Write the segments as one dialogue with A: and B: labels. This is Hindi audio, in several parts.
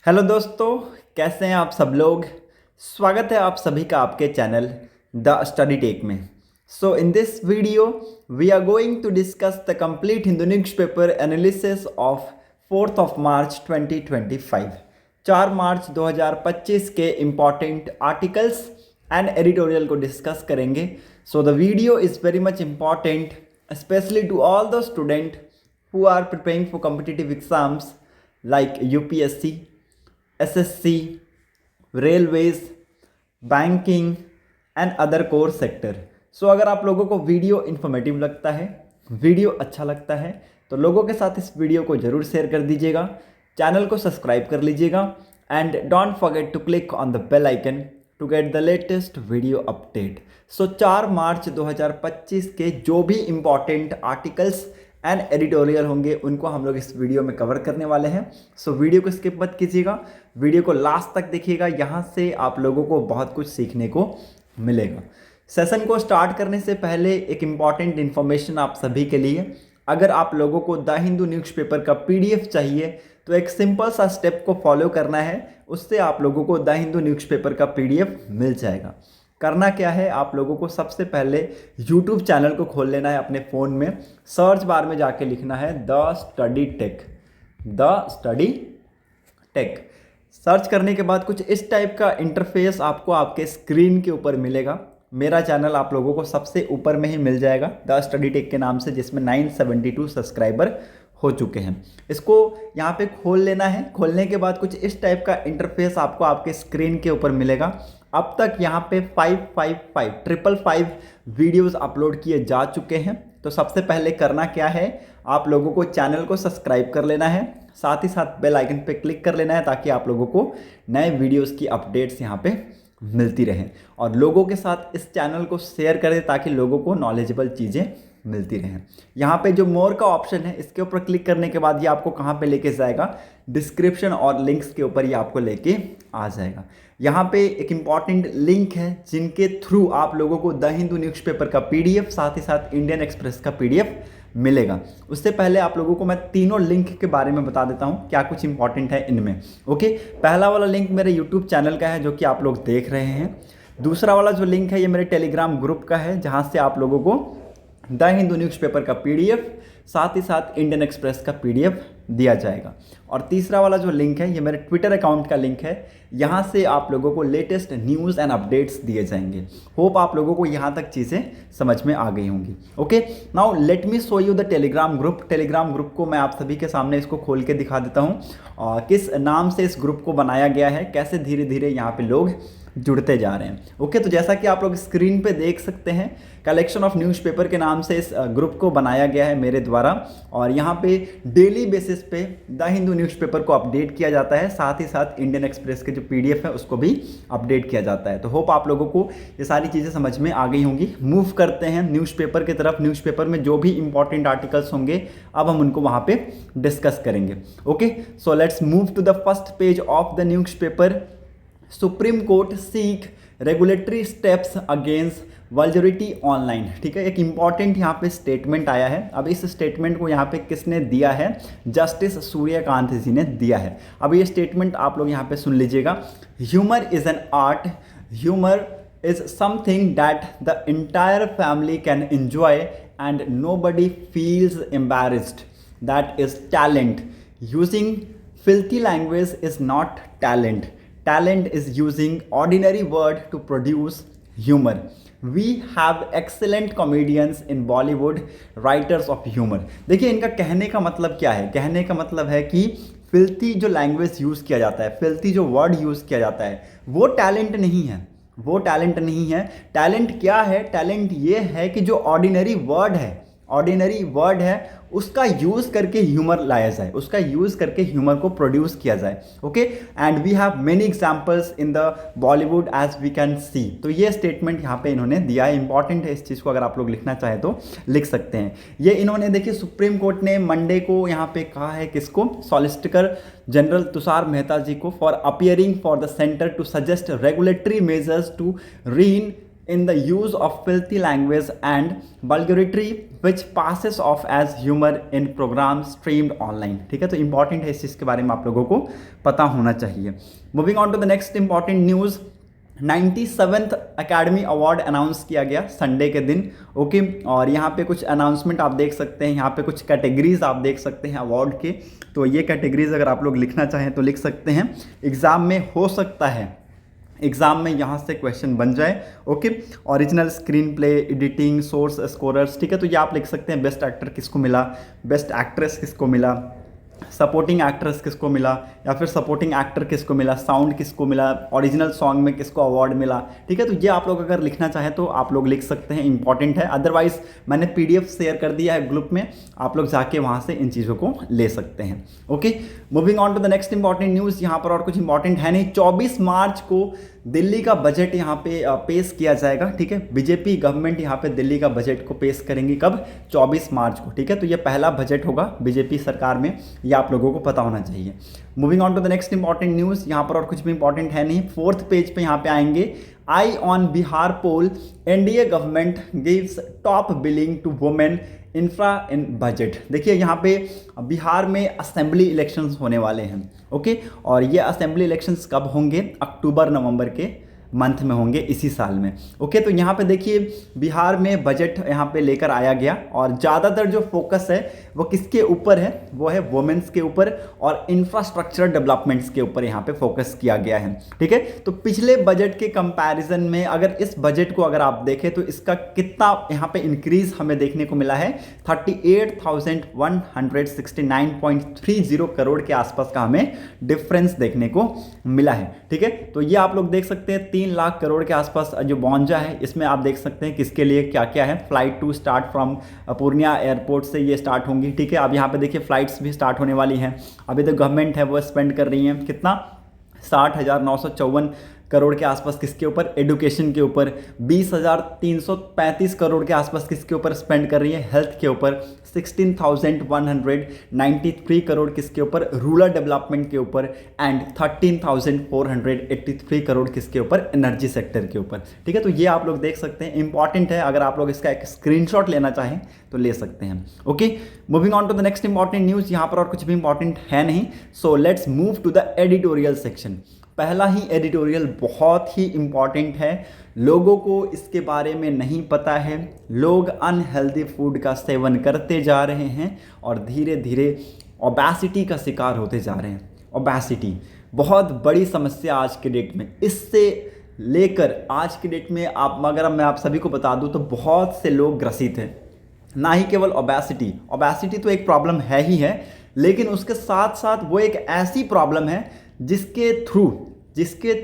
A: हेलो दोस्तों, कैसे हैं आप सब लोग। स्वागत है आप सभी का आपके चैनल द स्टडी टेक में। So in this video we are going to discuss the complete Hindu newspaper analysis of 4th of March 2025। 4 March 2025 के इम्पॉर्टेंट आर्टिकल्स एंड एडिटोरियल को डिस्कस करेंगे। So the video is very much important specially to all the student who are preparing for competitive exams like UPSC, SSC, railways, banking and other core sector. So अगर आप लोगों को वीडियो इन्फॉर्मेटिव लगता है, वीडियो अच्छा लगता है, तो लोगों के साथ इस वीडियो को ज़रूर शेयर कर दीजिएगा, चैनल को सब्सक्राइब कर लीजिएगा and don't forget to click on the bell icon to get the latest video update. So 4 March 2025 के जो भी इम्पॉर्टेंट आर्टिकल्स एंड एडिटोरियल होंगे उनको हम लोग इस वीडियो में कवर करने वाले हैं। सो वीडियो को स्किप मत कीजिएगा, वीडियो को लास्ट तक देखिएगा, यहाँ से आप लोगों को बहुत कुछ सीखने को मिलेगा। सेशन को स्टार्ट करने से पहले एक इम्पॉर्टेंट इन्फॉर्मेशन आप सभी के लिए, अगर आप लोगों को द हिंदू न्यूज़पेपर का PDF चाहिए तो एक सिंपल सा स्टेप को फॉलो करना है, उससे आप लोगों को द हिंदू न्यूज़पेपर का PDF मिल जाएगा। करना क्या है, आप लोगों को सबसे पहले YouTube चैनल को खोल लेना है अपने फ़ोन में, सर्च बार में जाके लिखना है the study take, the study take. Search करने के बाद कुछ इस टाइप का इंटरफेस आपको आपके स्क्रीन के ऊपर मिलेगा। मेरा चैनल आप लोगों को सबसे ऊपर में ही मिल जाएगा द स्टडी टेक के नाम से, जिसमें 972 सब्सक्राइबर हो चुके हैं। इसको यहाँ पे खोल लेना है। खोलने के बाद कुछ इस टाइप का इंटरफेस आपको आपके स्क्रीन के ऊपर मिलेगा। अब तक यहाँ पे 555 वीडियोस अपलोड किए जा चुके हैं। तो सबसे पहले करना क्या है, आप लोगों को चैनल को सब्सक्राइब कर लेना है, साथ ही साथ बेल आइकन पे क्लिक कर लेना है ताकि आप लोगों को नए वीडियोस की अपडेट्स यहाँ पे मिलती रहें, और लोगों के साथ इस चैनल को शेयर करें ताकि लोगों को नॉलेजेबल चीज़ें मिलती रहें। यहाँ पे जो मोर का ऑप्शन है, इसके ऊपर क्लिक करने के बाद ये आपको कहाँ पे लेके जाएगा, डिस्क्रिप्शन और लिंक्स के ऊपर ये आपको लेके आ जाएगा। यहाँ पे एक इम्पॉर्टेंट लिंक है जिनके थ्रू आप लोगों को द हिंदू न्यूज़पेपर का PDF साथ ही साथ इंडियन एक्सप्रेस का PDF मिलेगा। उससे पहले आप लोगों को मैं तीनों लिंक के बारे में बता देता हूँ क्या कुछ इंपॉर्टेंट है इनमें। ओके, पहला वाला लिंक मेरे यूट्यूब चैनल का है जो कि आप लोग देख रहे हैं। दूसरा वाला जो लिंक है ये मेरे टेलीग्राम ग्रुप का है, जहाँ से आप लोगों को द हिंदू न्यूज़पेपर का PDF साथ ही साथ इंडियन एक्सप्रेस का PDF दिया जाएगा। और तीसरा वाला जो लिंक है ये मेरे ट्विटर अकाउंट का लिंक है, यहाँ से आप लोगों को लेटेस्ट न्यूज़ एंड अपडेट्स दिए जाएंगे। होप आप लोगों को यहाँ तक चीज़ें समझ में आ गई होंगी। Okay, now let me show you the Telegram group. Telegram group को मैं आप सभी के सामने इसको खोल के दिखा देता हूँ, और किस नाम से इस ग्रुप को बनाया गया है, कैसे धीरे धीरे यहाँ पे लोग जुड़ते जा रहे हैं। ओके, तो जैसा कि आप लोग स्क्रीन पे देख सकते हैं, कलेक्शन ऑफ न्यूज़पेपर के नाम से इस ग्रुप को बनाया गया है मेरे द्वारा, और यहाँ पे डेली बेसिस पे द हिंदू न्यूज़पेपर को अपडेट किया जाता है, साथ ही साथ इंडियन एक्सप्रेस के जो PDF है उसको भी अपडेट किया जाता है। तो होप आप लोगों को ये सारी चीज़ें समझ में आ गई होंगी। मूव करते हैं न्यूज़पेपर की तरफ। न्यूज़पेपर में जो भी इंपॉर्टेंट आर्टिकल्स होंगे अब हम उनको वहाँ पे डिस्कस करेंगे। Okay, so let's move to the first page of the newspaper. Supreme Court seek regulatory steps against vulgarity online. ठीक है, एक इंपॉर्टेंट यहाँ पे स्टेटमेंट आया है। अब इस स्टेटमेंट को यहाँ पे किसने दिया है, जस्टिस सूर्यकांत जी ने दिया है। अब ये स्टेटमेंट आप लोग यहाँ पे सुन लीजिएगा। Humour is an art, humour is something that the entire family can enjoy and nobody feels embarrassed, that is talent. Using filthy language is not talent. Talent is using ordinary word to produce humor. We have excellent comedians in Bollywood, writers of humor. देखिए इनका कहने का मतलब क्या है। कहने का मतलब है कि फिल्थी जो लैंग्वेज यूज़ किया जाता है, फिल्थी जो वर्ड यूज़ किया जाता है, वो टैलेंट नहीं है, वो टैलेंट नहीं है। टैलेंट क्या है, टैलेंट ये है कि जो ऑर्डिनरी वर्ड है, ऑर्डिनरी वर्ड है, उसका यूज़ करके ह्यूमर लाया जाए, उसका यूज़ करके ह्यूमर को प्रोड्यूस किया जाए। Okay, and we have many examples in the Bollywood as we can see. तो ये स्टेटमेंट यहाँ पे इन्होंने दिया है। इंपॉर्टेंट है, इस चीज़ को अगर आप लोग लिखना चाहें तो लिख सकते हैं। ये इन्होंने देखिए सुप्रीम कोर्ट ने मंडे को यहाँ पे कहा है किसको, सॉलिसिटर जनरल तुषार मेहता जी को, for appearing for the centre to suggest regulatory measures to rein in the use of filthy language and vulgarity which passes off as humor in program streamed online। ठीक है, तो इंपॉर्टेंट है, इस चीज़ के बारे में आप लोगों को पता होना चाहिए। Moving on to the next important news, 97th academy award announce किया गया संडे के दिन। ओके, और यहाँ पे कुछ अनाउंसमेंट आप देख सकते हैं, यहाँ पे कुछ कैटेगरीज आप देख सकते हैं अवार्ड के। तो ये कैटेगरीज अगर आप लोग लिखना चाहें तो लिख सकते हैं, एग्ज़ाम में हो सकता है एग्ज़ाम में यहाँ से क्वेश्चन बन जाए। Okay, original screen play, editing, source, scorers. ठीक है, तो ये आप लिख सकते हैं, बेस्ट एक्टर किसको मिला, बेस्ट एक्ट्रेस किसको मिला, सपोर्टिंग एक्ट्रेस किसको मिला, या फिर सपोर्टिंग एक्टर किसको मिला, साउंड किसको मिला, ओरिजिनल सॉन्ग में किसको अवार्ड मिला। ठीक है, तो ये आप लोग अगर लिखना चाहें तो आप लोग लिख सकते हैं, इंपॉर्टेंट है। अदरवाइज मैंने PDF शेयर कर दिया है ग्रुप में, आप लोग जाके वहाँ से इन चीज़ों को ले सकते हैं। Okay, moving on to the next important news, यहाँ पर और कुछ इंपॉर्टेंट है नहीं। 24 मार्च को दिल्ली का बजट यहाँ पे पेश किया जाएगा। ठीक है, बीजेपी गवर्नमेंट यहाँ पे दिल्ली का बजट को पेश करेंगी कब, 24 मार्च को। ठीक है, तो ये पहला बजट होगा बीजेपी सरकार में, ये आप लोगों को पता होना चाहिए। Moving on to the next important news, यहाँ पर और कुछ भी इंपॉर्टेंट है नहीं। 4th पेज पे यहाँ पे आएंगे, eye on Bihar poll, NDA government gives top billing to women infra in budget. देखिए यहाँ पे बिहार में असेंबली इलेक्शंस होने वाले हैं। ओके, और ये असेंबली इलेक्शंस कब होंगे, अक्टूबर नवंबर के मंथ में होंगे इसी साल में। ओके, तो यहाँ पे देखिए बिहार में बजट यहाँ पे लेकर आया गया, और ज़्यादातर जो फोकस है वो किसके ऊपर है, वो है वुमेन्स के ऊपर और इंफ्रास्ट्रक्चर डेवलपमेंट्स के ऊपर यहाँ पे फोकस किया गया है। ठीक है, तो पिछले बजट के कंपैरिजन में अगर इस बजट को अगर आप देखें तो इसका कितना यहाँ पे इंक्रीज हमें देखने को मिला है, 38,169.30 करोड़ के आसपास का हमें डिफरेंस देखने को मिला है। ठीक है, तो ये आप लोग देख सकते हैं 3 लाख करोड़ के आसपास जो बॉन्जा है, इसमें आप देख सकते हैं किसके लिए क्या क्या है। Flight to start from Purnia airport से ये स्टार्ट होंगी। ठीक है, अब यहाँ पे देखिए फ्लाइट्स भी स्टार्ट होने वाली हैं। अभी तो गवर्नमेंट है वो स्पेंड कर रही है कितना, 60,954 करोड़ के आसपास किसके ऊपर, एडुकेशन के ऊपर। 20,335 करोड़ के आसपास किसके ऊपर स्पेंड कर रही है, हेल्थ के ऊपर। 16,193 करोड़ किसके ऊपर, रूरल डेवलपमेंट के ऊपर। एंड 13,483 करोड़ किसके ऊपर, एनर्जी सेक्टर के ऊपर। ठीक है, तो ये आप लोग देख सकते हैं, इंपॉर्टेंट है। अगर आप लोग इसका एक स्क्रीनशॉट लेना चाहें तो ले सकते हैं। Okay, moving on to the next important news, यहाँ पर और कुछ भी इंपॉर्टेंट है नहीं। So let's move to the editorial section. पहला ही एडिटोरियल बहुत ही इम्पॉर्टेंट है, लोगों को इसके बारे में नहीं पता है। लोग अनहेल्दी फूड का सेवन करते जा रहे हैं और धीरे धीरे ओबेसिटी का शिकार होते जा रहे हैं। ओबेसिटी बहुत बड़ी समस्या आज के डेट में, इससे लेकर आज के डेट में अगर मैं आप सभी को बता दूं तो बहुत से लोग ग्रसित हैं। ना ही केवल ओबेसिटी तो एक प्रॉब्लम है ही है, लेकिन उसके साथ साथ वो एक ऐसी प्रॉब्लम है जिसके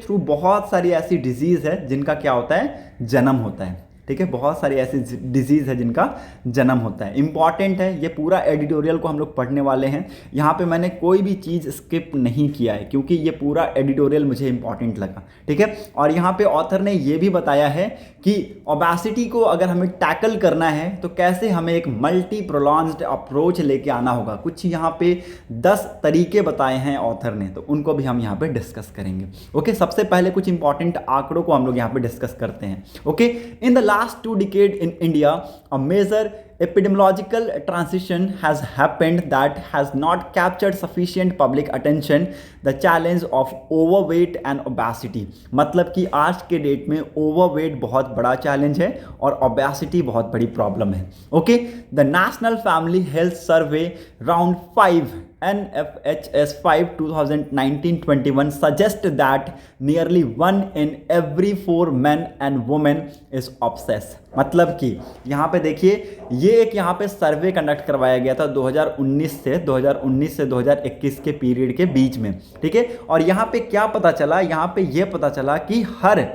A: थ्रू बहुत सारी ऐसी डिजीज़ है जिनका क्या होता है, जन्म होता है। ठीक है, बहुत सारी ऐसी डिजीज़ है जिनका जन्म होता है। इंपॉर्टेंट है, ये पूरा एडिटोरियल को हम लोग पढ़ने वाले हैं। यहाँ पे मैंने कोई भी चीज़ स्किप नहीं किया है क्योंकि ये पूरा एडिटोरियल मुझे इंपॉर्टेंट लगा। ठीक है, और यहाँ पे ऑथर ने ये भी बताया है कि ओबेसिटी को अगर हमें टैकल करना है तो कैसे हमें एक मल्टी प्रोलॉन्ज्ड अप्रोच लेके आना होगा। कुछ यहाँ पे 10 तरीके बताए हैं ऑथर ने, तो उनको भी हम यहाँ पे डिस्कस करेंगे। ओके, सबसे पहले कुछ इंपॉर्टेंट आंकड़ों को हम लोग यहाँ पे डिस्कस करते हैं। Okay, in the last 2 decades in India, a major epidemiological transition has happened that has not captured sufficient public attention, the challenge of overweight and obesity। मतलब कि आज के डेट में ओवरवेट बहुत बड़ा चैलेंज है और ओबेसिटी बहुत बड़ी प्रॉब्लम है। Okay, the national family health survey round 5 NFHS 5 2019-21 suggest that nearly 1 in every 4 men and women is obsessed। मतलब कि यहाँ पे देखिए, ये एक यहाँ पे सर्वे कंडक्ट करवाया गया था 2019 से 2021 के पीरियड के बीच में। ठीक है, और यहाँ पे क्या पता चला, यहाँ पे ये पता चला कि हर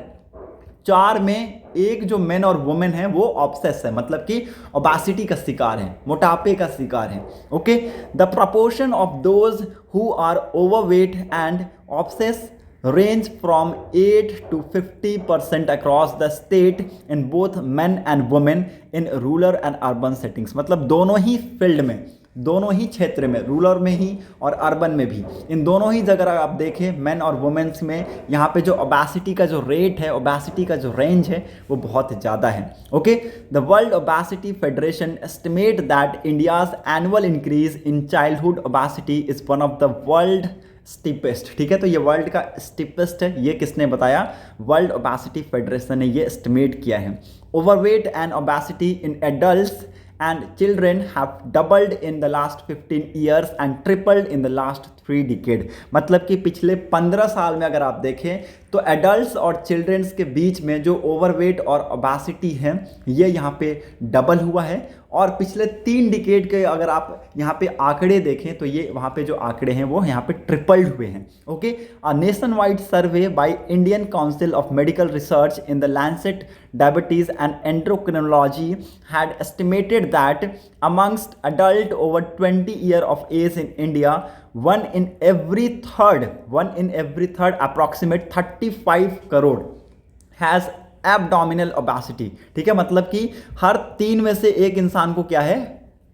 A: 4 में एक जो मेन और वुमेन है वो ऑब्सेस है, मतलब कि ओबेसिटी का शिकार है, मोटापे का शिकार है। Okay, the proportion of those who are overweight and obese range from 8 to 50% across the state in both men and women in rural and urban settings। मतलब दोनों ही फील्ड में, दोनों ही क्षेत्र में, रूरल में ही और अर्बन में भी, इन दोनों ही जगह आप देखें मेन और वुमेन्स में यहाँ पे जो ओबेसिटी का जो रेट है, ओबेसिटी का जो रेंज है वो बहुत ज़्यादा है। Okay, the world obesity federation estimate that India's annual increase in childhood obesity is one of the world steepest. ठीक है, तो ये वर्ल्ड का स्टीपेस्ट है। ये किसने बताया? वर्ल्ड ओबेसिटी फेडरेशन ने ये एस्टिमेट किया है। Overweight and obesity in adults and children have doubled in the last 15 years and tripled in the last 3 decades। मतलब कि पिछले 15 साल में अगर आप देखें तो एडल्ट्स और चिल्ड्रंस के बीच में जो ओवरवेट और ओबेसिटी है ये यहाँ पे डबल हुआ है, और पिछले 3 डिकेड के अगर आप यहाँ पे आंकड़े देखें तो ये वहाँ पे जो आंकड़े हैं वो यहाँ पे ट्रिपल्ड हुए हैं। Okay, a nationwide survey by Indian Council of Medical Research in the Lancet Diabetes and Endocrinology had estimated that amongst adult over 20 years of age in India, one in every third approximate 35 crore has abdominal obesity. ठीक है, मतलब कि हर 3 में से एक इंसान को क्या है?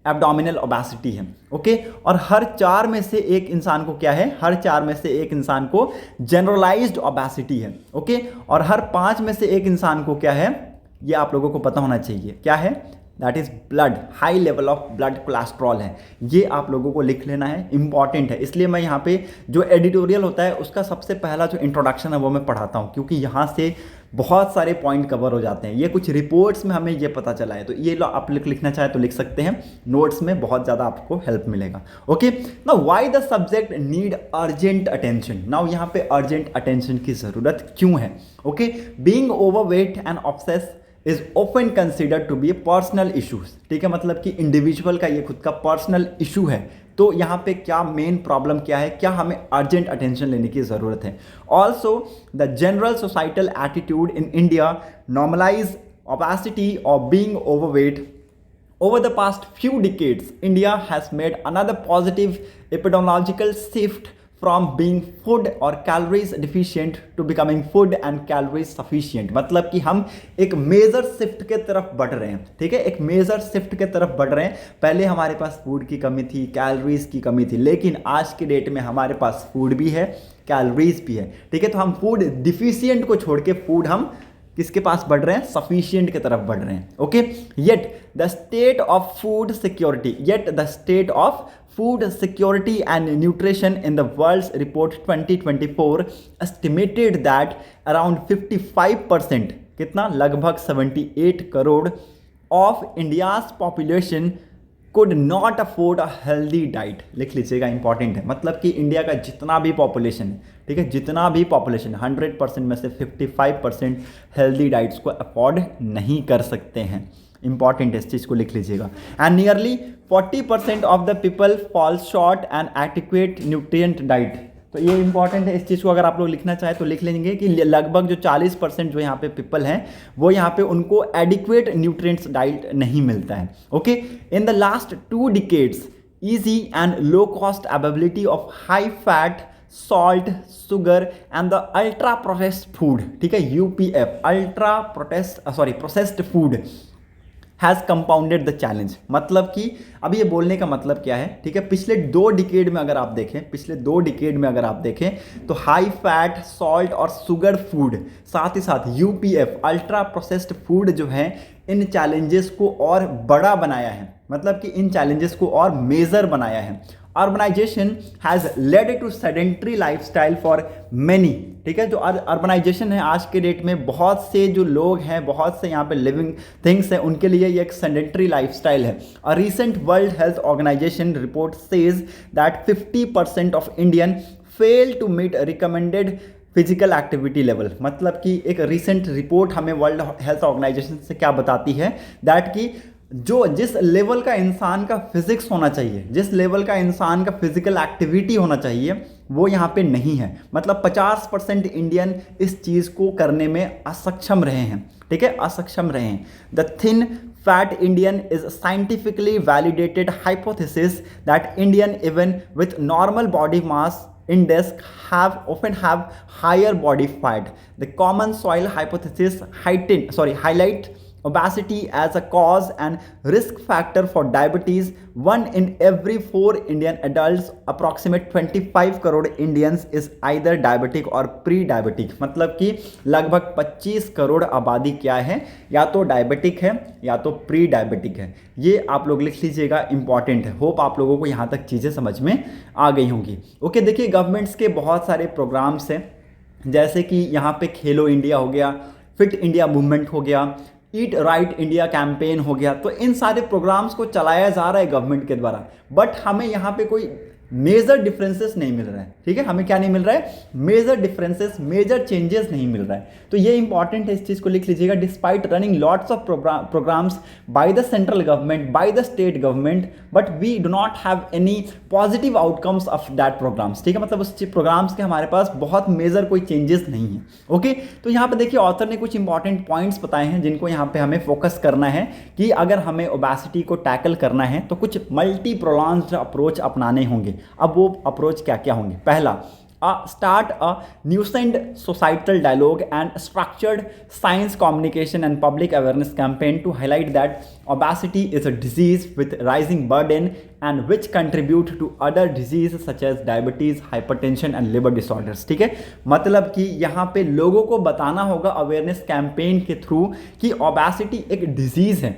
A: एब्डोमिनल ओबेसिटी है। ओके, और हर 4 में से एक इंसान को क्या है? हर 4 में से एक इंसान को जनरलाइज्ड ओबेसिटी है। ओके, और हर 5 में से एक इंसान को क्या है? ये आप लोगों को पता होना चाहिए, क्या है? That is blood, high level of blood cholesterol है। ये आप लोगों को लिख लेना है, इंपॉर्टेंट है। इसलिए मैं यहाँ पे जो एडिटोरियल होता है उसका सबसे पहला जो इंट्रोडक्शन है वो मैं पढ़ाता हूँ, क्योंकि यहाँ से बहुत सारे पॉइंट कवर हो जाते हैं। ये कुछ रिपोर्ट्स में हमें ये पता चला है, तो ये लो आप लिखना चाहे तो लिख सकते हैं, नोट्स में बहुत ज़्यादा आपको हेल्प मिलेगा। Okay, now why the subject need urgent attention. Now यहाँ पे अर्जेंट अटेंशन की ज़रूरत क्यों है? Okay, being overweight and obese is often considered to be a personal issues. ठीक है, मतलब कि इंडिविजुअल का ये खुद का पर्सनल इशू है। तो यहाँ पे क्या मेन प्रॉब्लम क्या है, क्या हमें अर्जेंट अटेंशन लेने की ज़रूरत है? Also the general societal attitude in India normalize obesity और being overweight. Over the past few decades, India has made another positive epidemiological shift from being food or calories deficient to becoming food and calories sufficient। मतलब कि हम एक मेजर शिफ्ट के तरफ बढ़ रहे हैं। ठीक है, एक मेजर शिफ्ट के तरफ बढ़ रहे हैं। पहले हमारे पास फूड की कमी थी, कैलोरीज की कमी थी, लेकिन आज के डेट में हमारे पास फूड भी है, कैलोरीज भी है। ठीक है, तो हम फूड डिफिशियंट को छोड़ के फूड हम किसके पास बढ़ रहे हैं? सफिशिएंट की तरफ बढ़ रहे हैं। Okay, yet the state of food security and nutrition in the world's report 2024 estimated that around 55%, कितना? लगभग 78 crore of India's population could not afford a healthy diet. लिख लीजिएगा, इंपॉर्टेंट है। मतलब कि इंडिया का जितना भी पॉपुलेशन है, ठीक है, जितना भी पॉपुलेशन 100% में से 55% हेल्दी डाइट्स को अफोर्ड नहीं कर सकते हैं। इंपॉर्टेंट है, इस चीज़ को लिख लीजिएगा। And nearly 40% of the people fall short and adequate nutrient diet. तो ये इंपॉर्टेंट है, इस चीज़ को अगर आप लोग लिखना चाहें तो लिख लेंगे कि लगभग जो 40% जो यहाँ पे पीपल हैं वो यहाँ पे उनको एडिक्वेट न्यूट्रिएंट्स डाइट नहीं मिलता है। Okay, in the last 2 decades easy and low cost availability of high fat, salt, sugar and the ultra processed food, ठीक है, UPF, processed food has compounded the challenge। मतलब कि अब ये बोलने का मतलब क्या है? ठीक है, पिछले 2 डिकेड में अगर आप देखें तो हाई फैट, सॉल्ट और शुगर फूड, साथ ही साथ यूपीएफ, अल्ट्रा प्रोसेस्ड फूड जो है, इन चैलेंजेस को और बड़ा बनाया है। मतलब कि इन चैलेंजेस को और मेजर बनाया है। Urbanisation has led to sedentary lifestyle for many. ठीक है, जो अर्बनाइजेशन है आज के डेट में, बहुत से जो लोग हैं, बहुत से यहाँ पे लिविंग थिंग्स हैं, उनके लिए ये एक सेडेंट्री लाइफस्टाइल है। A recent World Health Organization report says that 50% of Indian fail to meet recommended physical activity level. मतलब कि एक रिसेंट रिपोर्ट हमें वर्ल्ड हेल्थ ऑर्गेनाइजेशन से क्या बताती है? दैट कि जिस लेवल का इंसान का फिजिक्स होना चाहिए, जिस लेवल का इंसान का फिजिकल एक्टिविटी होना चाहिए, वो यहाँ पे नहीं है। मतलब 50% इंडियन इस चीज़ को करने में असक्षम रहे हैं। ठीक है, असक्षम रहे हैं। The thin fat Indian is a scientifically validated hypothesis that Indian even with normal body mass index often have higher body fat. The common soil hypothesis highlight obesity as a cause and risk factor for diabetes. 1 in every 4 Indian adults, approximate 25 crore Indians is either diabetic or pre-diabetic. मतलब कि लगभग 25 करोड़ आबादी क्या है, या तो डायबिटिक है या तो प्री डायबिटिक है। ये आप लोग लिख लीजिएगा, इंपॉर्टेंट है। होप आप लोगों को यहाँ तक चीज़ें समझ में आ गई होंगी। ओके, देखिए गवर्नमेंट्स के बहुत सारे प्रोग्राम्स हैं, जैसे कि यहाँ पे खेलो इंडिया हो गया, फिट इंडिया मूवमेंट हो गया, ईट राइट इंडिया कैंपेन हो गया। तो इन सारे प्रोग्राम्स को चलाया जा रहा है गवर्नमेंट के द्वारा, बट हमें यहाँ पे कोई मेजर डिफरेंसेस नहीं मिल रहा है। ठीक है, हमें क्या नहीं मिल रहा है, मेजर डिफरेंसेस, मेजर चेंजेस नहीं मिल रहा है। तो ये इंपॉर्टेंट है, इस चीज़ को लिख लीजिएगा। Despite running lots of programmes by the central government, by the state government, but we do not have any positive outcomes of that programmes. ठीक है, मतलब उस प्रोग्राम्स के हमारे पास बहुत मेजर कोई चेंजेस नहीं है। ओके, तो यहाँ पे देखिए ऑथर ने कुछ इंपॉर्टेंट पॉइंट्स बताए हैं जिनको यहाँ पे हमें फोकस करना है कि अगर हमें ओबेसिटी को टैकल करना है तो कुछ मल्टी प्रोलॉन्ग्ड अप्रोच अपनाने होंगे। अब वो अप्रोच क्या क्या होंगे? पहला, start a nuisance societal dialogue and structured science communication and public awareness campaign to highlight that obesity is a disease with rising burden and which contribute to other diseases such as diabetes, hypertension and liver disorders। ठीक है, मतलब कि यहाँ पे लोगों को बताना होगा अवेयरनेस कैंपेन के थ्रू कि ओबेसिटी एक डिजीज़ है,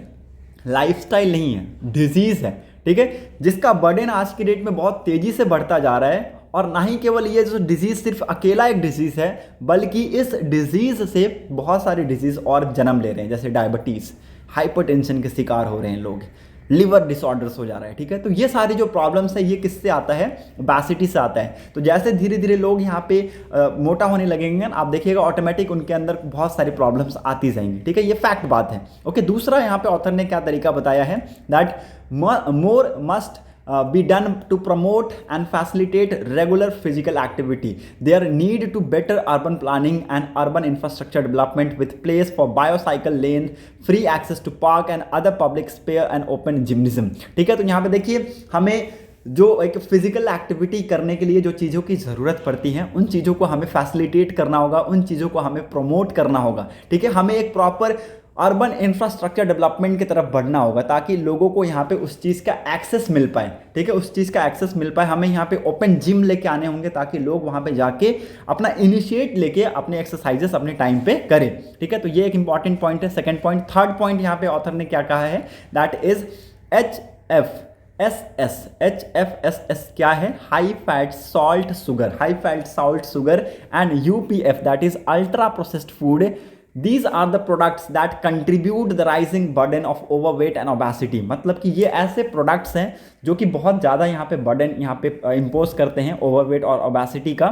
A: लाइफस्टाइल नहीं है, डिजीज़ है। ठीक है, जिसका बर्डन आज की डेट में बहुत तेज़ी से बढ़ता जा रहा है, और ना ही केवल ये जो डिजीज़ सिर्फ अकेला एक डिजीज़ है, बल्कि इस डिजीज़ से बहुत सारे डिजीज़ और जन्म ले रहे हैं, जैसे डायबिटीज़, हाइपरटेंशन के शिकार हो रहे हैं लोग, लिवर डिसऑर्डर्स हो जा रहा है। ठीक है, तो ये सारी जो प्रॉब्लम्स है ये किससे आता है? ओबेसिटी से आता है। तो जैसे धीरे धीरे लोग यहाँ पे मोटा होने लगेंगे, आप देखिएगा ऑटोमेटिक उनके अंदर बहुत सारी प्रॉब्लम्स आती जाएंगी। ठीक है, ये फैक्ट बात है। ओके, दूसरा यहाँ पे ऑथर ने क्या तरीका बताया है, that more must be done to promote and facilitate regular physical activity. There need to better urban planning and urban infrastructure development with place for bicycle lane, free access to park and other public space and open gymnasium। ठीक है, तो यहाँ पे देखिए हमें जो एक फिजिकल एक्टिविटी करने के लिए जो चीज़ों की ज़रूरत पड़ती हैं, उन चीज़ों को हमें फैसिलिटेट करना होगा, उन चीज़ों को हमें प्रमोट करना होगा। ठीक है, हमें एक प्रॉपर अर्बन इंफ्रास्ट्रक्चर डेवलपमेंट की तरफ बढ़ना होगा ताकि लोगों को यहाँ पे उस चीज़ का एक्सेस मिल पाए। ठीक है, उस चीज़ का एक्सेस मिल पाए। हमें यहाँ पे ओपन जिम लेके आने होंगे ताकि लोग वहाँ पे जाके अपना इनिशिएट लेके अपने एक्सरसाइजेस अपने टाइम पे करें। ठीक है, तो ये एक इंपॉर्टेंट पॉइंट है। सेकंड पॉइंट, थर्ड पॉइंट यहाँ पे ऑथर ने क्या कहा है, दैट इज HFSS क्या है? High fat salt sugar, high fat salt sugar, and UPF that is ultra processed food. These are the products that contribute the rising burden of overweight and obesity। मतलब कि ये ऐसे प्रोडक्ट्स हैं जो कि बहुत ज़्यादा यहाँ पे बर्डन यहाँ पे इम्पोज करते हैं ओवरवेट और ओबेसिटी का।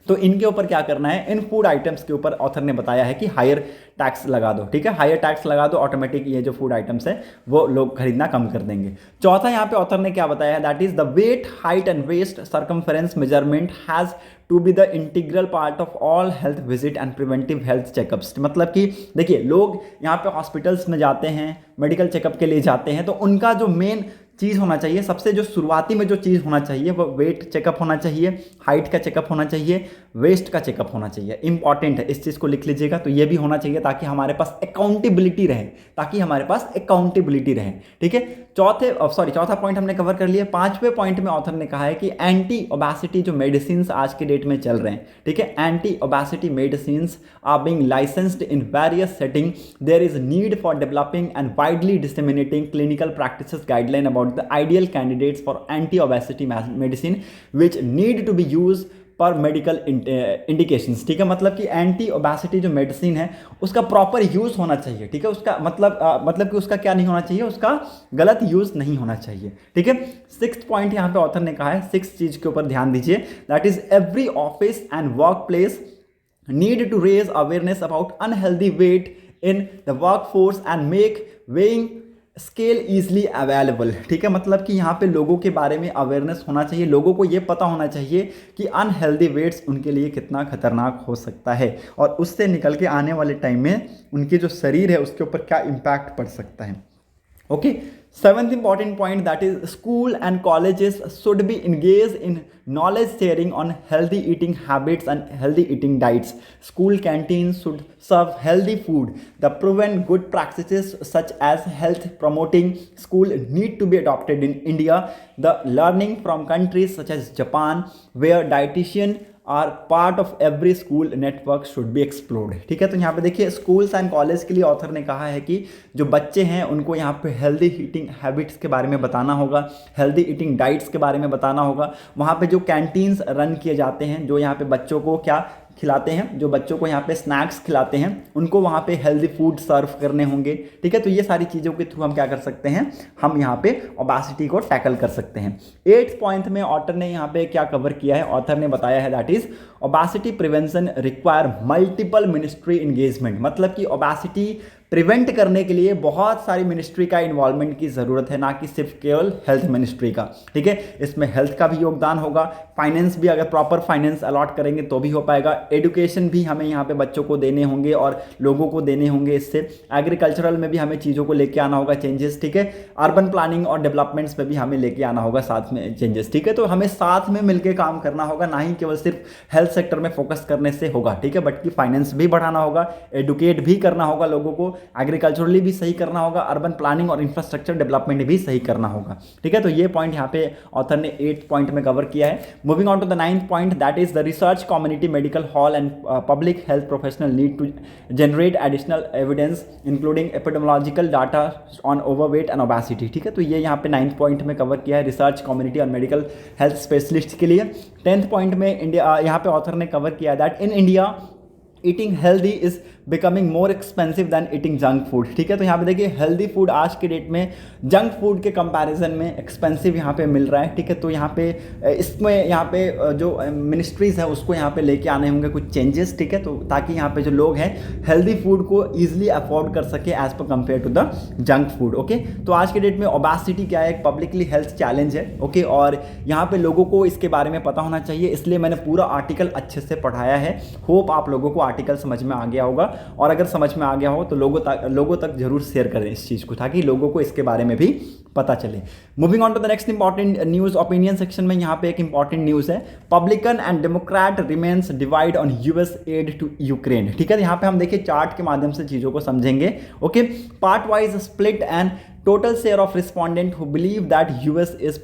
A: तो इनके ऊपर क्या करना है, इन फूड आइटम्स के ऊपर ऑथर ने बताया है कि हायर टैक्स लगा दो। ठीक है, हायर टैक्स लगा दो, ऑटोमेटिक ये जो फूड आइटम्स है वो लोग खरीदना कम कर देंगे। चौथा यहाँ पे ऑथर ने क्या बताया है, that is the weight, height and waist circumference measurement has to be the integral part of all health visit and preventive health checkups. मतलब कि देखिए लोग यहाँ पे हॉस्पिटल्स में जाते हैं, मेडिकल चेकअप के लिए जाते हैं, तो उनका जो मेन चीज़ होना चाहिए, सबसे जो शुरुआती में जो चीज़ होना चाहिए वो वेट चेकअप होना चाहिए, हाइट का चेकअप होना चाहिए, वेस्ट का चेकअप होना चाहिए। इंपॉर्टेंट है, इस चीज़ को लिख लीजिएगा। तो ये भी होना चाहिए ताकि हमारे पास अकाउंटेबिलिटी रहे, ताकि हमारे पास अकाउंटेबिलिटी रहे। ठीक है, चौथा पॉइंट हमने कवर कर लिया। पांचवें पॉइंट में ऑथर ने कहा है कि एंटी ओबेसिटी जो मेडिसिन आज के डेट में चल रहे हैं, ठीक है, anti obesity medicine are being licensed in various setting. There is need for developing and widely disseminating clinical practices guideline about the ideal candidates for anti-obesity medicine which need to be used पर मेडिकल इंडिकेशंस। ठीक है, मतलब कि एंटी ओबेसिटी जो मेडिसिन है उसका प्रॉपर यूज़ होना चाहिए। ठीक है, उसका मतलब कि उसका क्या नहीं होना चाहिए, उसका गलत यूज़ नहीं होना चाहिए। ठीक है, सिक्स्थ पॉइंट यहाँ पे ऑथर ने कहा है, सिक्स चीज़ के ऊपर ध्यान दीजिए, that is every office and work place need to raise awareness about unhealthy weight in the work force and make weighing scale easily available. ठीक है, मतलब कि यहाँ पे लोगों के बारे में अवेयरनेस होना चाहिए, लोगों को ये पता होना चाहिए कि अनहेल्दी वेट्स उनके लिए कितना खतरनाक हो सकता है और उससे निकल के आने वाले टाइम में उनके जो शरीर है उसके ऊपर क्या इम्पैक्ट पड़ सकता है। Okay, Seventh important point, that is school and colleges should be engaged in knowledge sharing on healthy eating habits and healthy eating diets. School canteens should serve healthy food. The proven good practices such as health promoting school need to be adopted in India. The learning from countries such as Japan, where dietitian are part of every school network should be explored. ठीक है, तो यहाँ पे देखिए स्कूल्स एंड कॉलेज के लिए ऑथर ने कहा है कि जो बच्चे हैं उनको यहाँ पे हेल्दी ईटिंग हैबिट्स के बारे में बताना होगा, हेल्दी ईटिंग डाइट्स के बारे में बताना होगा। वहाँ पे जो कैंटीन्स रन किए जाते हैं, जो यहाँ पे बच्चों को क्या खिलाते हैं, जो बच्चों को यहाँ पे स्नैक्स खिलाते हैं, उनको वहाँ पे हेल्दी फूड सर्व करने होंगे। ठीक है, तो ये सारी चीज़ों के थ्रू हम क्या कर सकते हैं, हम यहाँ पे ओबेसिटी को टैकल कर सकते हैं। 8th पॉइंट में ऑथर ने यहाँ पे क्या कवर किया है, ऑथर ने बताया है that is obesity prevention require multiple ministry engagement. मतलब कि ओबेसिटी प्रिवेंट करने के लिए बहुत सारी मिनिस्ट्री का इन्वॉल्वमेंट की ज़रूरत है, ना कि सिर्फ केवल हेल्थ मिनिस्ट्री का। ठीक है, इसमें हेल्थ का भी योगदान होगा, फाइनेंस भी, अगर प्रॉपर फाइनेंस अलॉट करेंगे तो भी हो पाएगा। एजुकेशन भी हमें यहाँ पे बच्चों को देने होंगे और लोगों को देने होंगे। इससे एग्रीकल्चरल में भी हमें चीज़ों को लेके आना होगा चेंजेस। ठीक है, अर्बन प्लानिंग और डेवलपमेंट्स में भी हमें लेके आना होगा साथ में चेंजेस। ठीक है, तो हमें साथ में मिलकर काम करना होगा, ना ही केवल सिर्फ हेल्थ सेक्टर में फोकस करने से होगा। ठीक है, बट की फाइनेंस भी बढ़ाना होगा, एडुकेट भी करना होगा लोगों को, एग्रीकल्चरली भी सही करना होगा, अर्बन प्लानिंग और इंफ्रास्ट्रक्चर डेवलपमेंट भी सही करना होगा। ठीक है, तो ये पॉइंट यहाँ पे ऑथर ने 8th पॉइंट में कवर किया है। Moving on to the 9th point, that is the research community, medical hall and public health professional need to generate additional evidence including epidemiological data on overweight and obesity. ठीक है, तो ये यहाँ पे 9th पॉइंट में कवर किया है रिसर्च कम्युनिटी और मेडिकल हेल्थ स्पेशलिस्ट के लिए। 10th पॉइंट में इंडिया, यहाँ पे ऑथर ने कवर किया that in India eating healthy is becoming more expensive than eating junk food. ठीक है, तो यहाँ पे देखिए हेल्दी फूड आज के डेट में जंक फूड के कंपैरिजन में एक्सपेंसिव यहाँ पे मिल रहा है। ठीक है, तो यहाँ पे इसमें यहाँ पे जो मिनिस्ट्रीज़ है उसको यहाँ पे लेके आने होंगे कुछ चेंजेस। ठीक है, तो ताकि यहाँ पे जो लोग हैं हेल्दी फूड को ईजिली अफोर्ड कर सके as per compare to the junk food. Okay, तो आज के डेट में ओबेसिटी क्या है, एक पब्लिकली हेल्थ चैलेंज है। ओके, और यहाँ पे लोगों को इसके बारे में पता होना चाहिए, इसलिए मैंने पूरा आर्टिकल अच्छे से पढ़ाया है। होप आप लोगों को आर्टिकल समझ में आ गया होगा, और अगर समझ में आ गया हो तो लोगों तक जरूर शेयर करें इस चीज़ को, ताकि लोगों को इसके बारे में भी पता चले। Moving on to the next important news, opinion section में यहाँ पे एक इंपॉर्टेंट न्यूज़ है, Republican and Democrat remains divide on US aid to Ukraine. ठीक है, यहाँ पे हम देखिए चार्ट के माध्यम से चीज़ों को समझेंगे। Okay, part wise split and total share of respondent who believe that US is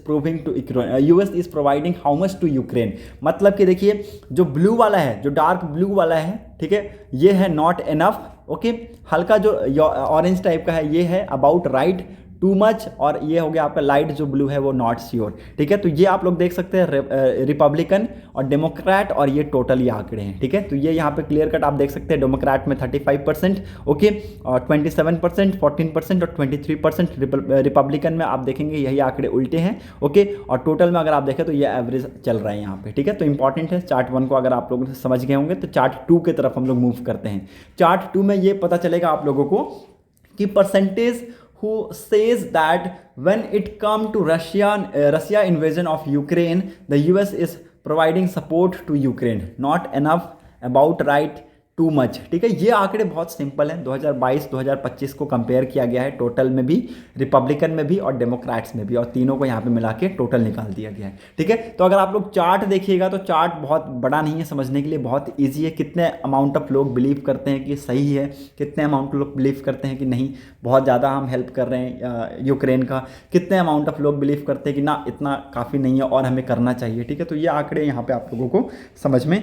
A: providing how much to Ukraine। मतलब कि देखिए जो ब्लू वाला है, जो डार्क ब्लू वाला है, ठीक है, ये है नॉट इनफ। ओके, हल्का जो ऑरेंज टाइप का है ये है अबाउट राइट, टू मच, और ये हो गया आपका लाइट जो ब्लू है वो नॉट श्योर। ठीक है, तो ये आप लोग देख सकते हैं रिपब्लिकन और डेमोक्रेट, और ये टोटल ये आंकड़े हैं। ठीक है, तो ये यहाँ पे क्लियर कट आप देख सकते हैं, डेमोक्रेट में 35%, ओके, और 27%, 14% और 23%। रिपब्लिकन में आप देखेंगे यही आंकड़े उल्टे हैं। ओके, और टोटल में अगर आप देखें तो ये एवरेज चल रहा है यहाँ पे। ठीक है, तो इंपॉर्टेंट है चार्ट 1 को अगर आप लोग समझ गए होंगे तो चार्ट 2 की तरफ हम लोग मूव करते हैं। चार्ट 2 में ये पता चलेगा आप लोगों को कि percentage who says that when it come to Russia invasion of Ukraine, the US is providing support to Ukraine, not enough, about right, too much. ठीक है, ये आंकड़े बहुत सिंपल हैं, 2022-2025 को कंपेयर किया गया है, टोटल में भी, रिपब्लिकन में भी और डेमोक्रेट्स में भी, और तीनों को यहाँ पे मिला के टोटल निकाल दिया गया है। ठीक है, तो अगर आप लोग चार्ट देखिएगा तो चार्ट बहुत बड़ा नहीं है, समझने के लिए बहुत ईजी है। कितने अमाउंट ऑफ लोग बिलीव करते हैं कि सही है, कितने अमाउंट लोग बिलीव करते हैं कि नहीं बहुत ज़्यादा हम हेल्प कर रहे हैं यूक्रेन का, कितने अमाउंट ऑफ लोग बिलीव करते हैं कि ना इतना काफ़ी नहीं है और हमें करना चाहिए। ठीक है, तो ये आंकड़े यहाँ पर आप लोगों को समझ में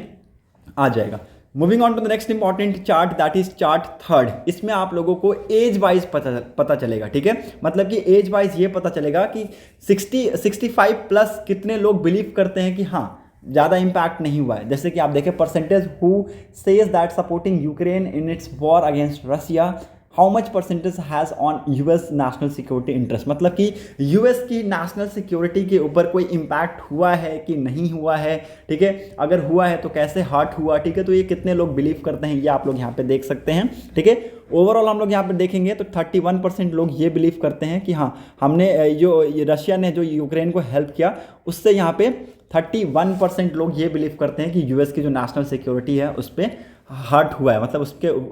A: आ जाएगा। Moving on to the next important chart, that is chart 3rd। इसमें आप लोगों को एज वाइज पता चलेगा। ठीक है, मतलब कि एज वाइज ये पता चलेगा कि 65 प्लस कितने लोग बिलीव करते हैं कि हाँ ज़्यादा इम्पैक्ट नहीं हुआ है। जैसे कि आप देखें percentage who says that supporting Ukraine in its war against Russia, how much percentage has on US national security interest. मतलब कि यूएस की नेशनल सिक्योरिटी के ऊपर कोई इम्पैक्ट हुआ है कि नहीं हुआ है। ठीक है, अगर हुआ है तो कैसे हर्ट हुआ। ठीक है, तो ये कितने लोग बिलीव करते हैं ये आप लोग यहाँ पे देख सकते हैं। ठीक है, ओवरऑल हम लोग यहाँ पे देखेंगे तो 31% लोग ये बिलीव करते हैं कि हाँ हमने जो रशिया ने जो यूक्रेन को हेल्प किया उससे यहाँ पे 31% लोग ये बिलीव करते हैं कि यूएस की जो नेशनल सिक्योरिटी है उस पर हर्ट हुआ है, मतलब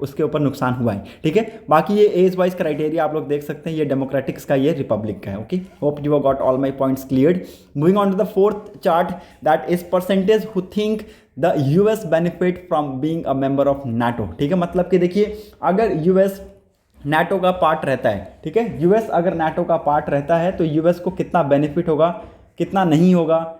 A: उसके ऊपर नुकसान हुआ है, ठीक है। बाकी ये एज वाइज क्राइटेरिया आप लोग देख सकते हैं, ये डेमोक्रेटिक्स का, ये रिपब्लिक का है। Okay, hope you got all my points cleared. Moving on to the fourth chart, that is percentage who think the US benefit from being a member of NATO, ठीक है। मतलब कि देखिए, अगर यूएस नाटो का पार्ट रहता है, ठीक है, यूएस अगर नाटो का पार्ट रहता है तो यूएस को कितना बेनिफिट होगा, कितना नहीं होगा,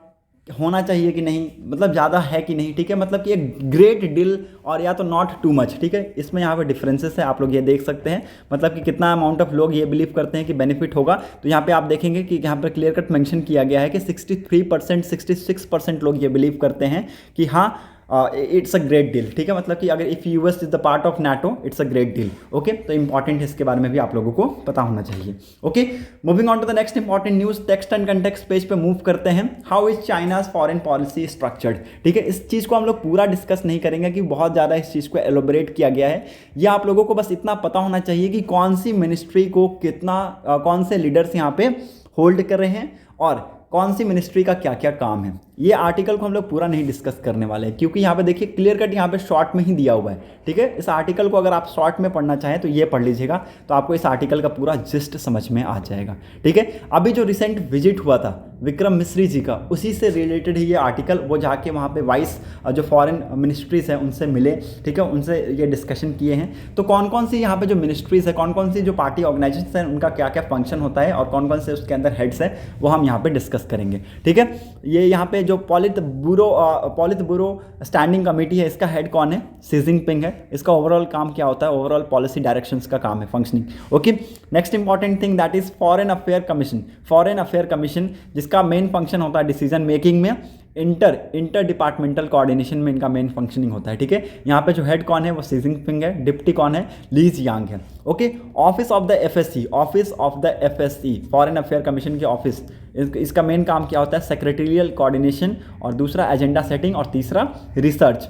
A: होना चाहिए कि नहीं, मतलब ज़्यादा है कि नहीं, ठीक है। मतलब कि एक ग्रेट डील और या तो नॉट टू मच, ठीक है। इसमें यहाँ पे डिफरेंसेस है, आप लोग ये देख सकते हैं। मतलब कि कितना अमाउंट ऑफ लोग ये बिलीव करते हैं कि बेनिफिट होगा। तो यहाँ पे आप देखेंगे कि यहाँ पर क्लियर कट मेंशन किया गया है कि 63%, 66% लोग ये बिलीव करते हैं कि हाँ इट्स अ ग्रेट डील, ठीक है। मतलब कि अगर if US is the part of NATO, it's a great deal. Okay, तो इंपॉर्टेंट है, इसके बारे में भी आप लोगों को पता होना चाहिए। Okay, moving on to the next important news, text and context page पे मूव करते हैं। How is China's foreign policy structured, ठीक है। इस चीज़ को हम लोग पूरा डिस्कस नहीं करेंगे कि बहुत ज़्यादा इस चीज़ को एलोबरेट किया गया है। यह आप लोगों को बस इतना पता होना चाहिए कि कौन सी मिनिस्ट्री को कितना कौन से लीडर्स यहाँ पे होल्ड कर रहे हैं और कौन सी मिनिस्ट्री का क्या क्या काम है। ये आर्टिकल को हम लोग पूरा नहीं डिस्कस करने वाले हैं, क्योंकि यहाँ पे देखिए क्लियर कट यहाँ पे शॉर्ट में ही दिया हुआ है, ठीक है। इस आर्टिकल को अगर आप शॉर्ट में पढ़ना चाहें तो ये पढ़ लीजिएगा, तो आपको इस आर्टिकल का पूरा जिस्ट समझ में आ जाएगा, ठीक है। अभी जो रिसेंट विजिट हुआ था विक्रम मिश्री जी का, उसी से रिलेटेड ही ये आर्टिकल, वो जाके वहाँ पे वाइस जो फॉरेन मिनिस्ट्रीज़ हैं उनसे मिले, ठीक है, उनसे ये डिस्कशन किए हैं। तो कौन कौन सी यहाँ पे जो मिनिस्ट्रीज़ है, कौन कौन सी जो पार्टी ऑर्गेनाइजेशन है, उनका क्या क्या फंक्शन होता है और कौन कौन से उसके अंदर हेड्स है, वो हम यहाँ पे डिस्कस करेंगे, ठीक है। ये यहाँ पे जो पॉलिट ब्यूरो स्टैंडिंग कमेटी है, इसका हेड कौन है, शी जिनपिंग है। इसका ओवरऑल काम क्या होता है, ओवरऑल पॉलिसी डायरेक्शंस का काम है, functioning. Okay, next important thing that is foreign affair commission. Foreign affair commission जिसका मेन फंक्शन होता है डिसीजन मेकिंग में, इंटर डिपार्टमेंटल कोऑर्डिनेशन में इनका मेन फंक्शनिंग होता है, ठीक है। यहाँ पे जो हेड कौन है वो शी जिनपिंग है, डिप्टी कौन है, ली जियांग है। Okay, office of the FSc, office of the FSc foreign affair commission के ऑफिस, इसका मेन काम क्या होता है, सेक्रेटरियल कोऑर्डिनेशन, और दूसरा एजेंडा सेटिंग, और तीसरा रिसर्च।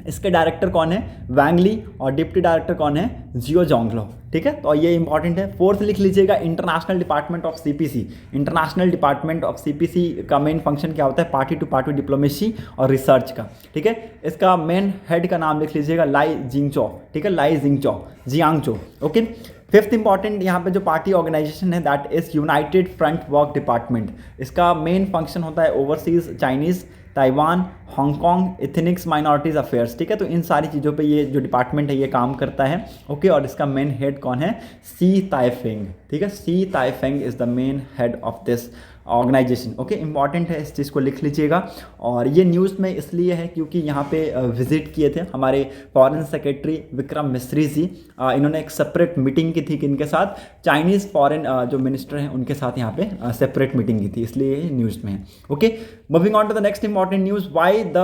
A: इसके डायरेक्टर कौन है, वैंग ली, और डिप्टी डायरेक्टर कौन है, जियो जोंगलो, ठीक है। तो ये इंपॉर्टेंट है। फोर्थ लिख लीजिएगा, international department of CPC. International department of CPC का मेन फंक्शन क्या होता है, पार्टी टू पार्टी डिप्लोमेसी और रिसर्च का, ठीक है। इसका मेन हेड का नाम लिख लीजिएगा, लाई जिंगचो, ठीक है, लाई जियांगचो। ओके, फिफ्थ इंपॉर्टेंट यहाँ पे जो पार्टी ऑर्गेनाइजेशन है that is United front work department. इसका मेन फंक्शन होता है overseas, Chinese, Taiwan, Hong Kong, ethnics minorities affairs, ठीक है। तो इन सारी चीज़ों पे ये जो डिपार्टमेंट है ये काम करता है। ओके, और इसका मेन हेड कौन है, सी ताइफेंग, ठीक है। Xi Taifeng is the main head of this organisation. Okay, important है, इस चीज़ को लिख लीजिएगा। और ये न्यूज़ में इसलिए है क्योंकि यहाँ पे विजिट किए थे हमारे फॉरेन सेक्रेटरी विक्रम मिश्री जी। इन्होंने एक सेपरेट मीटिंग की थी किनके साथ, चाइनीज़ फॉरेन जो मिनिस्टर हैं उनके साथ यहाँ पे सेपरेट मीटिंग की थी, इसलिए ये न्यूज़ में है। Okay, moving on to the next important news, why the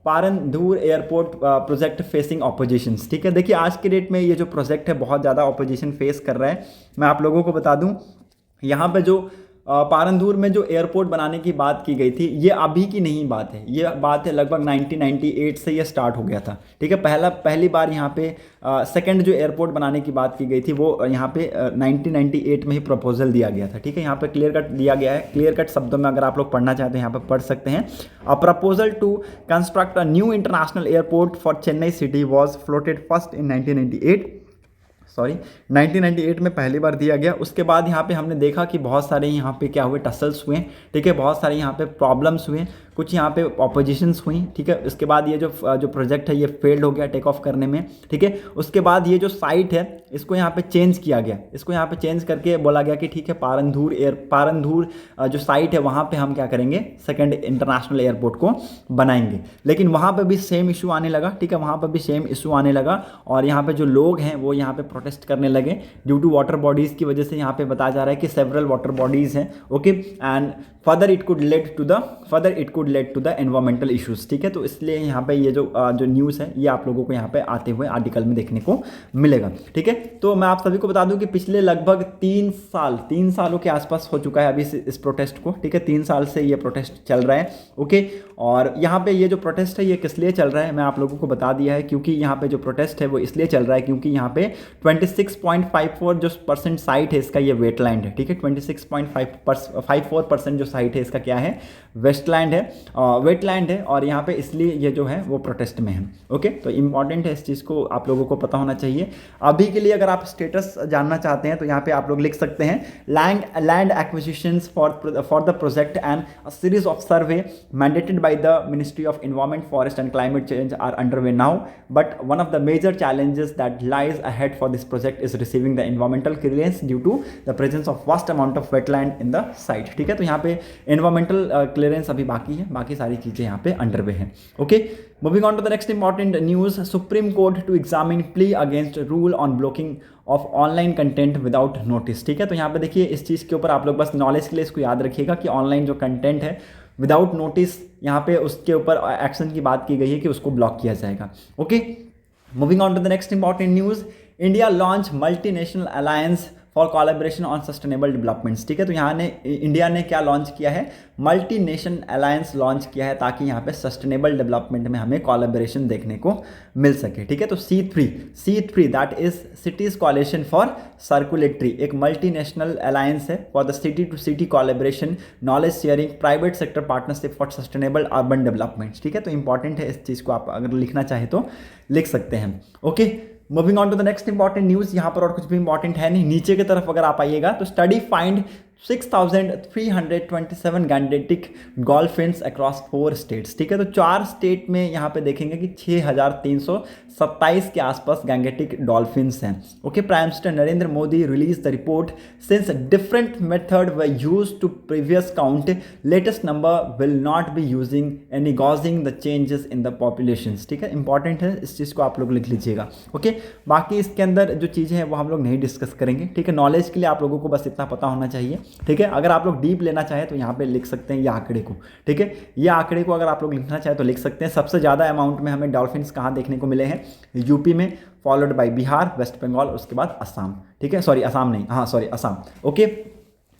A: Parandur airport project facing oppositions, ठीक है। देखिए आज के डेट में ये जो प्रोजेक्ट है बहुत ज़्यादा ऑपोजिशन फेस कर रहा है। मैं आप लोगों को बता दूं, यहाँ पे जो पारंदूर में जो एयरपोर्ट बनाने की बात की गई थी, ये अभी की नहीं बात है, ये बात है लगभग 1998 से ये स्टार्ट हो गया था, ठीक है। पहली बार यहाँ पे सेकंड जो एयरपोर्ट बनाने की बात की गई थी वो यहाँ पे 1998 में ही प्रपोजल दिया गया था, ठीक है। यहाँ पे क्लियर कट दिया गया है, क्लियर कट शब्दों में अगर आप लोग पढ़ना चाहते हैं यहाँ पे पढ़ सकते हैं। A proposal to construct a new international airport for Chennai city was floated first in 1998 में पहली बार दिया गया। उसके बाद यहाँ पे हमने देखा कि बहुत सारे यहाँ पे क्या हुए, टसल्स हुए, ठीक है, बहुत सारे यहाँ पे प्रॉब्लम्स हुए, कुछ यहाँ पे ऑपोजिशंस हुई, ठीक है। उसके बाद ये जो प्रोजेक्ट है ये फेल्ड हो गया टेक ऑफ करने में, ठीक है। उसके बाद ये जो साइट है इसको यहाँ पे चेंज किया गया, इसको यहाँ पे चेंज करके बोला गया कि ठीक है पारंदूर जो साइट है वहाँ पे हम क्या करेंगे, सेकेंड इंटरनेशनल एयरपोर्ट को बनाएंगे। लेकिन वहाँ पर भी सेम इशू आने लगा, ठीक है, वहाँ पर भी सेम इशू आने लगा। और यहाँ पे जो लोग हैं वो यहाँ पे प्रोटेस्ट करने लगे ड्यू टू वाटर बॉडीज़ की वजह से। यहाँ पे बताया जा रहा है कि सेवरल वाटर बॉडीज़ हैं, okay, and further it could led to the environmental issues, ठीक है। तो इसलिए यहाँ पे ये जो न्यूज़ है ये आप लोगों को यहाँ पे आते हुए आर्टिकल में देखने को मिलेगा, ठीक है। तो मैं आप सभी को बता दूं कि पिछले लगभग 3 सालों के आसपास हो चुका है अभी इस प्रोटेस्ट को, ठीक है। 3 साल से ये प्रोटेस्ट चल रहा है, ओके। और यहाँ पे ये जो प्रोटेस्ट है ये किस लिए चल रहा है मैं आप लोगों को बता दिया है, क्योंकि यहाँ पे जो प्रोटेस्ट है वो इसलिए चल रहा है क्योंकि यहाँ पे 26.54 जो % साइट है इसका ये वेटलैंड है, ठीक है। 26.54% जो साइट है इसका क्या है, वेस्टलैंड है। वेटलैंड है और यहाँ पे इसलिए ये जो है वो प्रोटेस्ट में है। ओके, तो इंपॉर्टेंट है, इस चीज़ को आप लोगों को पता होना चाहिए। अभी के लिए अगर आप स्टेटस जानना चाहते हैं तो यहाँ पे आप लोग लिख सकते हैं land acquisitions for the project and a series of survey mandated by the Ministry of Environment, Forest and Climate Change are underway now, but one of the major challenges that lies ahead for this project is receiving the environmental clearance due to the presence of vast amount of wetland in the site। ठीक है, तो यहाँ पे environmental clearance अभी बाकी है, बाकी सारी चीज़ें यहाँ पे अंडरवे हैं। Okay, moving on to the next important news, Supreme Court to examine plea against rule on blocking of online content without notice. ठीक है, तो यहाँ पे देखिए इस चीज़ के ऊपर आप लोग बस नॉलेज के लिए इसको याद रखिएगा कि ऑनलाइन जो कंटेंट है विदाउट नोटिस यहाँ पे उसके ऊपर एक्शन की बात की गई है कि उसको ब्लॉक किया जाएगा। Okay, moving on to the next important news, India launch multinational alliance for collaboration on sustainable developments. ठीक है, तो यहाँ ने इंडिया ने क्या लॉन्च किया है, मल्टी नेशन अलायंस लॉन्च किया है ताकि यहाँ पे सस्टेनेबल डेवलपमेंट में हमें कोलैबोरेशन देखने को मिल सके। ठीक है, तो C3 that is cities coalition for circulatory, एक मल्टी नेशनल अलायंस है for the city to city collaboration, knowledge sharing, private sector partnership for sustainable urban developments. ठीक है, तो इंपॉर्टेंट है, इस चीज़ को आप अगर लिखना चाहे तो लिख सकते हैं। Okay, moving on to the next important news, यहाँ पर और कुछ भी इंपॉर्टेंट है नहीं। नीचे की तरफ अगर आप आइएगा तो study find 6,327 Gangetic dolphins across 4 states. ठीक है, तो 4 स्टेट में यहाँ पे देखेंगे कि 6,327 के आसपास गैंगेटिक डॉल्फिन्स हैं। Okay, prime minister Narendra Modi release the report, since different method were use to previous count, latest number will not be using any gauging the changes in the population. ठीक है, इंपॉर्टेंट है, इस चीज़ को आप लोग लिख लीजिएगा। ओके, बाकी इसके अंदर जो चीज़ें हैं वो हम लोग नहीं डिस्कस करेंगे। ठीक है, नॉलेज के लिए आप लोगों को बस इतना पता होना चाहिए। ठीक है, अगर आप लोग डीप लेना चाहें तो यहाँ पे लिख सकते हैं ये आंकड़े को। ठीक है, ये आंकड़े को अगर आप लोग लिखना चाहें तो लिख सकते हैं। सबसे ज़्यादा अमाउंट में हमें डॉल्फिन्स कहाँ देखने को मिले हैं, यूपी में, फॉलोड बाय बिहार, वेस्ट बंगाल, उसके बाद असम। ठीक है, सॉरी असम नहीं, हाँ sorry Assam. Okay,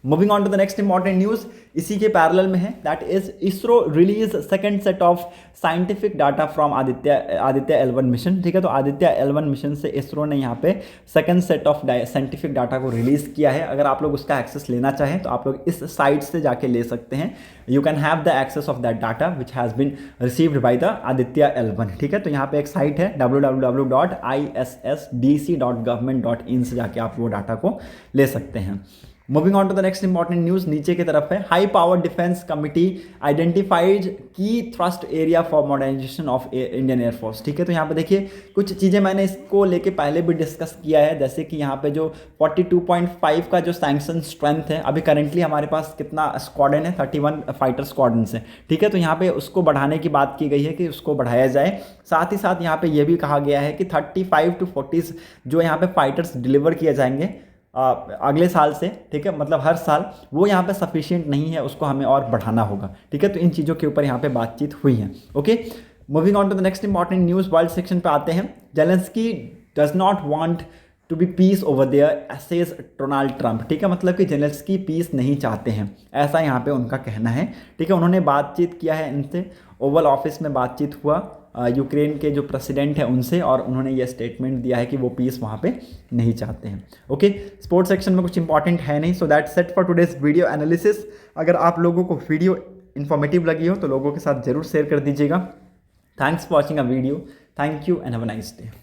A: moving on to the next important news, इसी के पैरेलल में है, that is ISRO release second set of scientific data from Aditya L1 mission. ठीक है, तो आदित्य L1 मिशन से इसरो ने यहाँ पे second set of scientific data को रिलीज़ किया है। अगर आप लोग उसका एक्सेस लेना चाहें तो आप लोग इस साइट से जाके ले सकते हैं। You can have the access of that data which has been received by the Aditya L1। ठीक है, तो यहाँ पे एक साइट है www.issdc.government.in से जाके आप वो डाटा को ले सकते हैं। Moving on to the next important news, नीचे की तरफ है, high power defence committee identified key thrust area for modernisation of Indian Air Force. ठीक है, तो यहाँ पे देखिए कुछ चीज़ें मैंने इसको लेके पहले भी डिस्कस किया है, जैसे कि यहाँ पे जो 42.5 का जो सैंक्शन स्ट्रेंथ है, अभी करेंटली हमारे पास कितना स्क्वाड्रन है, 31 फाइटर स्क्वाड्रन है। ठीक है, तो यहाँ पे उसको बढ़ाने की बात की गई है कि उसको बढ़ाया जाए। साथ ही साथ यहाँ पे ये भी कहा गया है कि 35 to 40 जो यहाँ पे फाइटर्स डिलीवर किए जाएंगे अगले साल से, ठीक है, मतलब हर साल, वो यहाँ पे सफिशिएंट नहीं है, उसको हमें और बढ़ाना होगा। ठीक है, तो इन चीज़ों के ऊपर यहाँ पे बातचीत हुई है। Okay, moving on to the next important news, world section पे आते हैं। Zelensky does not want to be peace over there says Donald Trump. ठीक है, मतलब कि जेलेंस्की पीस नहीं चाहते हैं, ऐसा यहाँ पे उनका कहना है। ठीक है, उन्होंने बातचीत किया है इनसे, ओवल ऑफिस में बातचीत हुआ यूक्रेन के जो प्रेसिडेंट है उनसे, और उन्होंने ये स्टेटमेंट दिया है कि वो पीस वहाँ पे नहीं चाहते हैं। ओके, स्पोर्ट्स सेक्शन में कुछ इंपॉर्टेंट है नहीं, so that set for today's video analysis. अगर आप लोगों को वीडियो इन्फॉर्मेटिव लगी हो तो लोगों के साथ जरूर शेयर कर दीजिएगा। Thanks for watching a video, thank you and have a nice day.